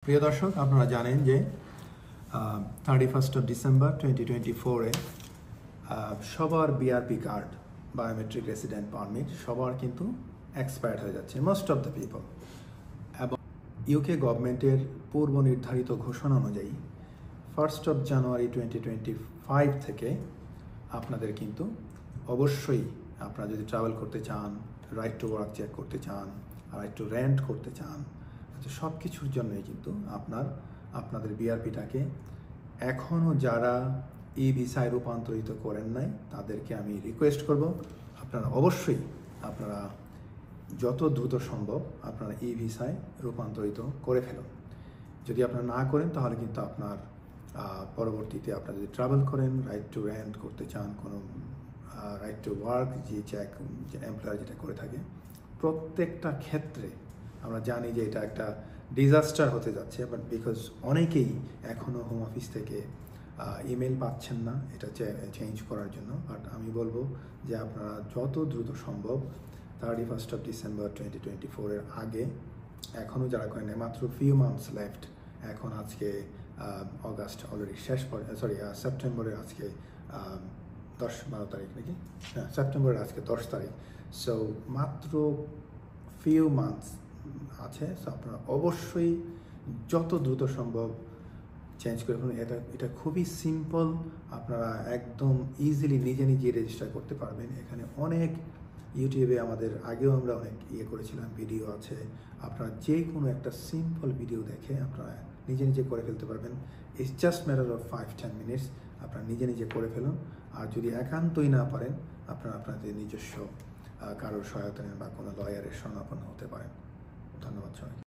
প্রিয় দর্শক, আপনারা জানেন যে 31st ডিসেম্বর 2024-এ সবার BRP card, biometric resident permit সবার কিন্তু এক্সপায়ার্ড হয়ে যাচ্ছে, মোস্ট অফ দ্য পিপল। এবং ইউকে গভর্নমেন্টের পূর্ব নির্ধারিত ঘোষণা অনুযায়ী 1st জানুয়ারি 2025 থেকে আপনাদের কিন্তু অবশ্যই, আপনারা যদি ট্রাভেল করতে চান, রাইট টু ওয়ার্ক চেক করতে চান, রাইট টু রেন্ট করতে চান, সব কিছুর জন্যই কিন্তু আপনাদের বিআরপিটাকে এখনও যারা ই ভিসায় রূপান্তরিত করেন নাই তাদেরকে আমি রিকোয়েস্ট করব, আপনারা অবশ্যই যত দ্রুত সম্ভব আপনারা ই ভিসায় রূপান্তরিত করে ফেলুন। যদি আপনারা না করেন তাহলে কিন্তু আপনার পরবর্তীতে আপনারা যদি ট্রাভেল করেন, রাইট টু রেন্ট করতে চান, কোনো রাইট টু ওয়ার্ক যে চেক এমপ্লয়ার যেটা করে থাকে, প্রত্যেকটা ক্ষেত্রে আমরা জানি যে এটা একটা ডিজাস্টার হতে যাচ্ছে। বাট বিকজ অনেকেই এখনও হোম অফিস থেকে ইমেল পাচ্ছেন না এটা চেঞ্জ করার জন্য, বাট আমি বলবো যে আপনারা যত দ্রুত সম্ভব 31st ডিসেম্বর 2024-এর আগে, এখনও যারা করেন মাত্র ফিউ মান্থস লেফট, এখন আজকে অগাস্ট অলরেডি শেষ, সেপ্টেম্বরের আজকে 10-12 তারিখ নাকি, হ্যাঁ সেপ্টেম্বরের আজকে 10 তারিখ। সো মাত্র ফিউ মান্থস আছে। সো আপনারা অবশ্যই যত দ্রুত সম্ভব চেঞ্জ করে ফেলুন। এটা খুবই সিম্পল, আপনারা একদম ইজিলি নিজে রেজিস্টার করতে পারবেন। এখানে অনেক ইউটিউবে আমাদের আগেও আমরা অনেক করেছিলাম, ভিডিও আছে, আপনারা যে কোনো একটা সিম্পল ভিডিও দেখে আপনারা নিজে করে ফেলতে পারবেন। It's just matter of 5-10 minutes, আপনারা নিজে করে ফেলুন। আর যদি একান্তই না পারেন, আপনারা আপনাদের নিজস্ব কারোর সহায়তা নেন বা কোনো লয়ারের শরণাপন্ন হতে পারেন। ধন্যবাদ সবাই।